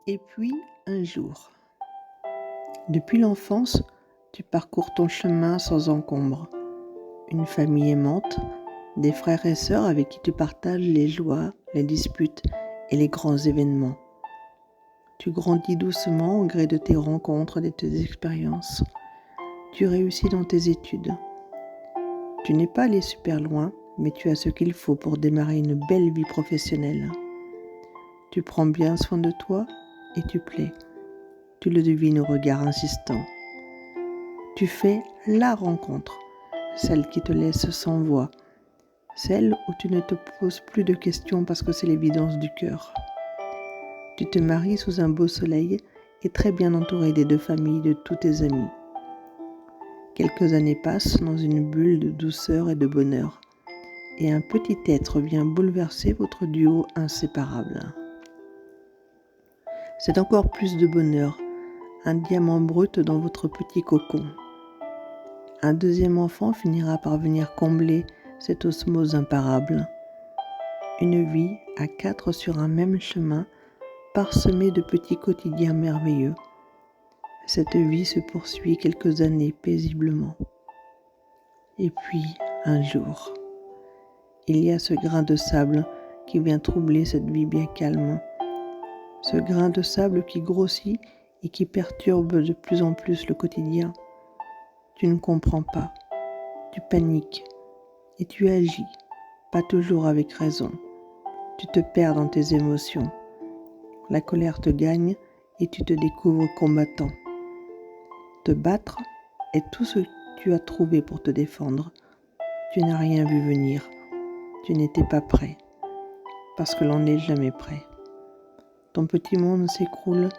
Et puis, un jour. Depuis l'enfance, tu parcours ton chemin sans encombre. Une famille aimante, des frères et sœurs avec qui tu partages les joies, les disputes et les grands événements. Tu grandis doucement au gré de tes rencontres et de tes expériences. Tu réussis dans tes études. Tu n'es pas allé super loin, mais tu as ce qu'il faut pour démarrer une belle vie professionnelle. Tu prends bien soin de toi et tu plais. Tu le devines au regard insistant. Tu fais la rencontre, celle qui te laisse sans voix, celle où tu ne te poses plus de questions parce que c'est l'évidence du cœur. Tu te maries sous un beau soleil et très bien entouré des deux familles de tous tes amis. Quelques années passent dans une bulle de douceur et de bonheur, et un petit être vient bouleverser votre duo inséparable. C'est encore plus de bonheur, un diamant brut dans votre petit cocon. Un deuxième enfant finira par venir combler cette osmose imparable. Une vie à 4 sur un même chemin, parsemée de petits quotidiens merveilleux. Cette vie se poursuit quelques années paisiblement. Et puis, un jour, il y a ce grain de sable qui vient troubler cette vie bien calme. Ce grain de sable qui grossit et qui perturbe de plus en plus le quotidien. Tu ne comprends pas, tu paniques et tu agis, pas toujours avec raison. Tu te perds dans tes émotions. La colère te gagne et tu te découvres combattant. Te battre est tout ce que tu as trouvé pour te défendre. Tu n'as rien vu venir. Tu n'étais pas prêt, parce que l'on n'est jamais prêt. Ton petit monde s'écroule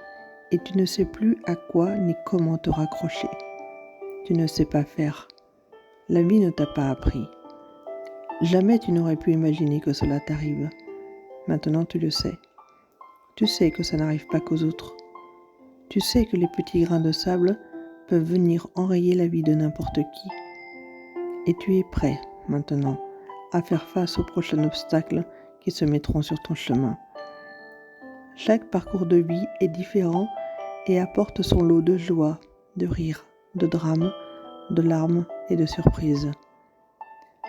et tu ne sais plus à quoi ni comment te raccrocher. Tu ne sais pas faire. La vie ne t'a pas appris. Jamais tu n'aurais pu imaginer que cela t'arrive. Maintenant tu le sais. Tu sais que ça n'arrive pas qu'aux autres. Tu sais que les petits grains de sable peuvent venir enrayer la vie de n'importe qui. Et tu es prêt, maintenant, à faire face aux prochains obstacles qui se mettront sur ton chemin. Chaque parcours de vie est différent et apporte son lot de joie, de rire, de drame, de larmes et de surprises.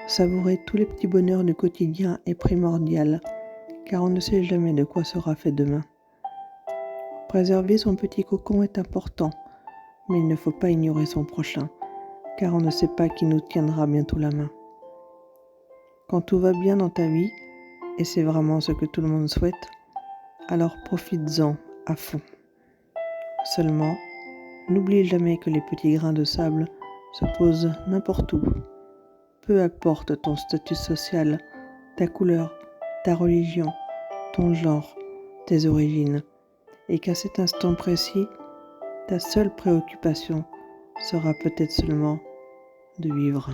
Savourer tous les petits bonheurs du quotidien est primordial, car on ne sait jamais de quoi sera fait demain. Préserver son petit cocon est important, mais il ne faut pas ignorer son prochain, car on ne sait pas qui nous tiendra bientôt la main. Quand tout va bien dans ta vie, et c'est vraiment ce que tout le monde souhaite, alors profites-en à fond. Seulement, n'oublie jamais que les petits grains de sable se posent n'importe où. Peu importe ton statut social, ta couleur, ta religion, ton genre, tes origines, et qu'à cet instant précis, ta seule préoccupation sera peut-être seulement de vivre.